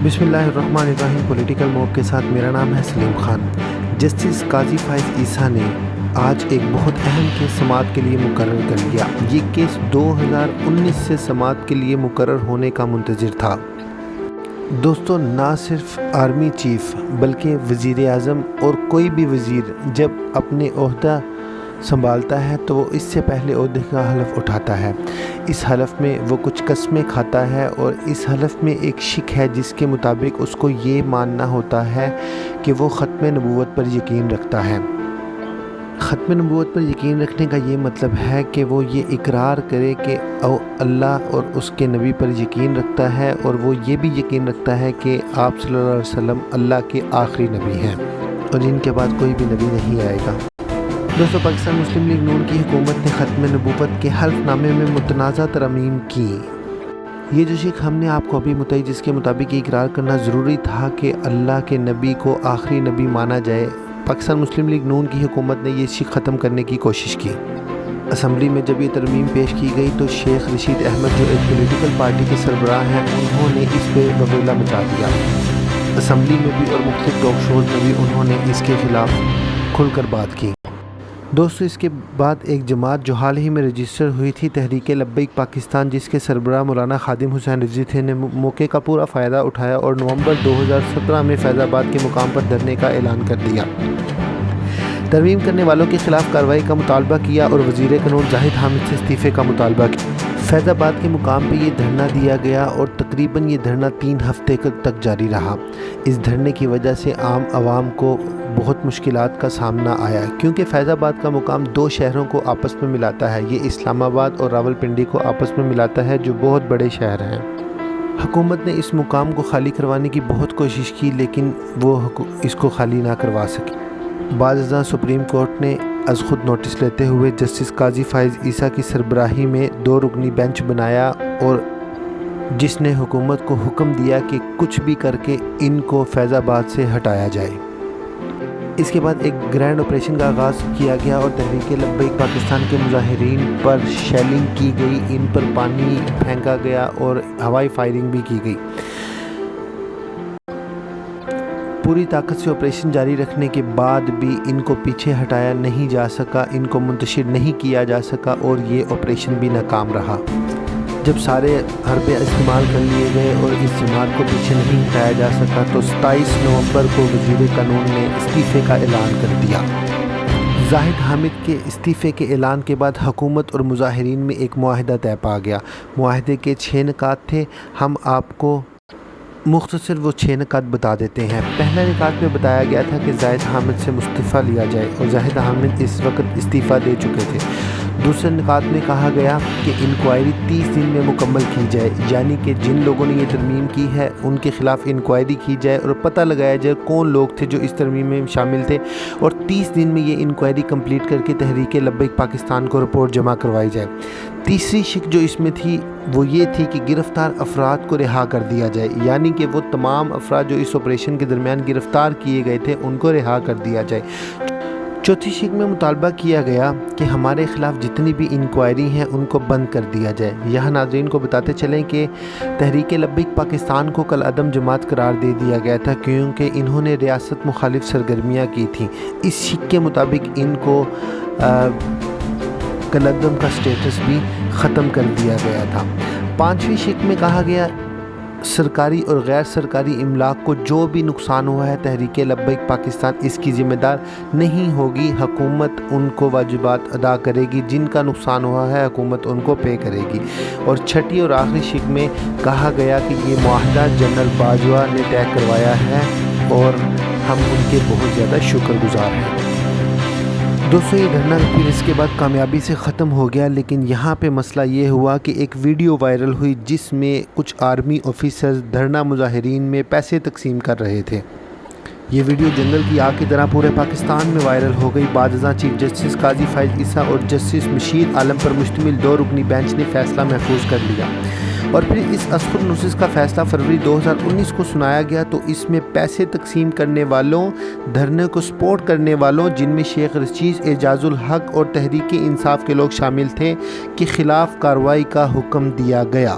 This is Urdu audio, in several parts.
بسم اللہ الرحمن الرحیم۔ پولیٹیکل موب کے ساتھ میرا نام ہے سلیم خان۔ جسٹس قاضی فائز عیسیٰ نے آج ایک بہت اہم کیس سماعت کے لیے مقرر کر لیا۔ یہ کیس 2019 سے سماعت کے لیے مقرر ہونے کا منتظر تھا۔ دوستو، نہ صرف آرمی چیف بلکہ وزیر اعظم اور کوئی بھی وزیر جب اپنے عہدہ سنبھالتا ہے تو وہ اس سے پہلے عہدے کا حلف اٹھاتا ہے۔ اس حلف میں وہ کچھ قسمیں کھاتا ہے اور اس حلف میں ایک شق ہے جس کے مطابق اس کو یہ ماننا ہوتا ہے کہ وہ ختم نبوت پر یقین رکھتا ہے۔ ختم نبوت پر یقین رکھنے کا یہ مطلب ہے کہ وہ یہ اقرار کرے کہ اللہ اور اس کے نبی پر یقین رکھتا ہے، اور وہ یہ بھی یقین رکھتا ہے کہ آپ صلی اللہ علیہ وسلم اللہ کے آخری نبی ہیں اور ان کے بعد کوئی بھی نبی نہیں آئے گا۔ دوستو، پاکستان مسلم لیگ نون کی حکومت نے ختم نبوت کے حلف نامے میں متنازع ترامیم کی۔ یہ جو شق ہم نے آپ کو ابھی متعین جس کے مطابق یہ اقرار کرنا ضروری تھا کہ اللہ کے نبی کو آخری نبی مانا جائے، پاکستان مسلم لیگ نون کی حکومت نے یہ شق ختم کرنے کی کوشش کی۔ اسمبلی میں جب یہ ترمیم پیش کی گئی تو شیخ رشید احمد جو ایک پولیٹیکل پارٹی کے سربراہ ہیں، انہوں نے اس پہ وبیلہ مچا دیا۔ اسمبلی میں بھی اور مختلف ٹاک شوز میں بھی انہوں نے اس کے خلاف کھل کر بات کی۔ دوستو، اس کے بعد ایک جماعت جو حال ہی میں رجسٹر ہوئی تھی، تحریک لبیک پاکستان، جس کے سربراہ مولانا خادم حسین رضوی تھے، نے موقع کا پورا فائدہ اٹھایا اور نومبر 2017 میں فیض آباد کے مقام پر دھرنے کا اعلان کر دیا۔ ترمیم کرنے والوں کے خلاف کارروائی کا مطالبہ کیا اور وزیر قانون زاہد حامد سے استعفے کا مطالبہ کیا۔ فیض آباد کے مقام پہ یہ دھرنا دیا گیا اور تقریباً یہ دھرنا 3 ہفتے تک جاری رہا۔ اس دھرنے کی وجہ سے عام عوام کو بہت مشکلات کا سامنا آیا، کیونکہ فیض آباد کا مقام 2 شہروں کو آپس میں ملاتا ہے۔ یہ اسلام آباد اور راولپنڈی کو آپس میں ملاتا ہے، جو بہت بڑے شہر ہیں۔ حکومت نے اس مقام کو خالی کروانے کی بہت کوشش کی، لیکن وہ اس کو خالی نہ کروا سکی۔ بعد ازاں سپریم کورٹ نے از خود نوٹس لیتے ہوئے جسٹس قاضی فائز عیسیٰ کی سربراہی میں 2 رکنی بینچ بنایا، اور جس نے حکومت کو حکم دیا کہ کچھ بھی کر کے ان کو فیض آباد سے ہٹایا جائے۔ اس کے بعد ایک گرینڈ آپریشن کا آغاز کیا گیا اور تحریک لبیک پاکستان کے مظاہرین پر شیلنگ کی گئی، ان پر پانی پھینکا گیا اور ہوائی فائرنگ بھی کی گئی۔ پوری طاقت سے آپریشن جاری رکھنے کے بعد بھی ان کو پیچھے ہٹایا نہیں جا سکا، ان کو منتشر نہیں کیا جا سکا اور یہ آپریشن بھی ناکام رہا۔ جب سارے حربے استعمال کر لیے گئے اور اس جماعت کو پیچھے نہیں ہٹایا جا سکا تو 27 نومبر کو وزیر قانون نے استعفے کا اعلان کر دیا۔ زاہد حامد کے استعفے کے اعلان کے بعد حکومت اور مظاہرین میں ایک معاہدہ طے پا گیا۔ معاہدے کے 6 نکات تھے، ہم آپ کو مختصر وہ 6 نکات بتا دیتے ہیں۔ پہلا نکات میں بتایا گیا تھا کہ زاہد حامد سے استعفیٰ لیا جائے، اور زاہد حامد اس وقت استعفیٰ دے چکے تھے۔ دوسرے نکات میں کہا گیا کہ انکوائری 30 دن میں مکمل کی جائے، یعنی کہ جن لوگوں نے یہ ترمیم کی ہے ان کے خلاف انکوائری کی جائے اور پتہ لگایا جائے کون لوگ تھے جو اس ترمیم میں شامل تھے، اور 30 دن میں یہ انکوائری کمپلیٹ کر کے تحریک لبیک پاکستان کو رپورٹ جمع کروائی جائے۔ تیسری شق جو اس میں تھی وہ یہ تھی کہ گرفتار افراد کو رہا کر دیا جائے، یعنی کہ وہ تمام افراد جو اس آپریشن کے درمیان گرفتار کیے گئے تھے ان کو رہا کر دیا جائے۔ چوتھی شق میں مطالبہ کیا گیا کہ ہمارے خلاف جتنی بھی انکوائری ہیں ان کو بند کر دیا جائے۔ یہاں ناظرین کو بتاتے چلیں کہ تحریک لبیک پاکستان کو کل عدم جماعت قرار دے دیا گیا تھا، کیونکہ انہوں نے ریاست مخالف سرگرمیاں کی تھیں۔ اس شق کے مطابق ان کو کل عدم کا سٹیٹس بھی ختم کر دیا گیا تھا۔ 5ویں شق میں کہا گیا سرکاری اور غیر سرکاری املاک کو جو بھی نقصان ہوا ہے تحریک لبیک پاکستان اس کی ذمہ دار نہیں ہوگی، حکومت ان کو واجبات ادا کرے گی، جن کا نقصان ہوا ہے حکومت ان کو پے کرے گی۔ اور چھٹی اور آخری شق میں کہا گیا کہ یہ معاہدہ جنرل باجوہ نے طے کروایا ہے اور ہم ان کے بہت زیادہ شکر گزار ہیں۔ دوستو، یہ دھرنا پھر اس کے بعد کامیابی سے ختم ہو گیا، لیکن یہاں پہ مسئلہ یہ ہوا کہ ایک ویڈیو وائرل ہوئی جس میں کچھ آرمی آفیسرز دھرنا مظاہرین میں پیسے تقسیم کر رہے تھے۔ یہ ویڈیو جنگل کی آگ کی طرح پورے پاکستان میں وائرل ہو گئی۔ بعد ازاں چیف جسٹس قاضی فائز عیسیٰ اور جسٹس مشیر عالم پر مشتمل 2 رکنی بینچ نے فیصلہ محفوظ کر لیا، اور پھر اس از خود نوٹس کا فیصلہ فروری 2019 کو سنایا گیا تو اس میں پیسے تقسیم کرنے والوں، دھرنے کو سپورٹ کرنے والوں جن میں شیخ رشید، اعجاز الحق اور تحریک انصاف کے لوگ شامل تھے کے خلاف کارروائی کا حکم دیا گیا۔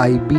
IB,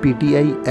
PTI,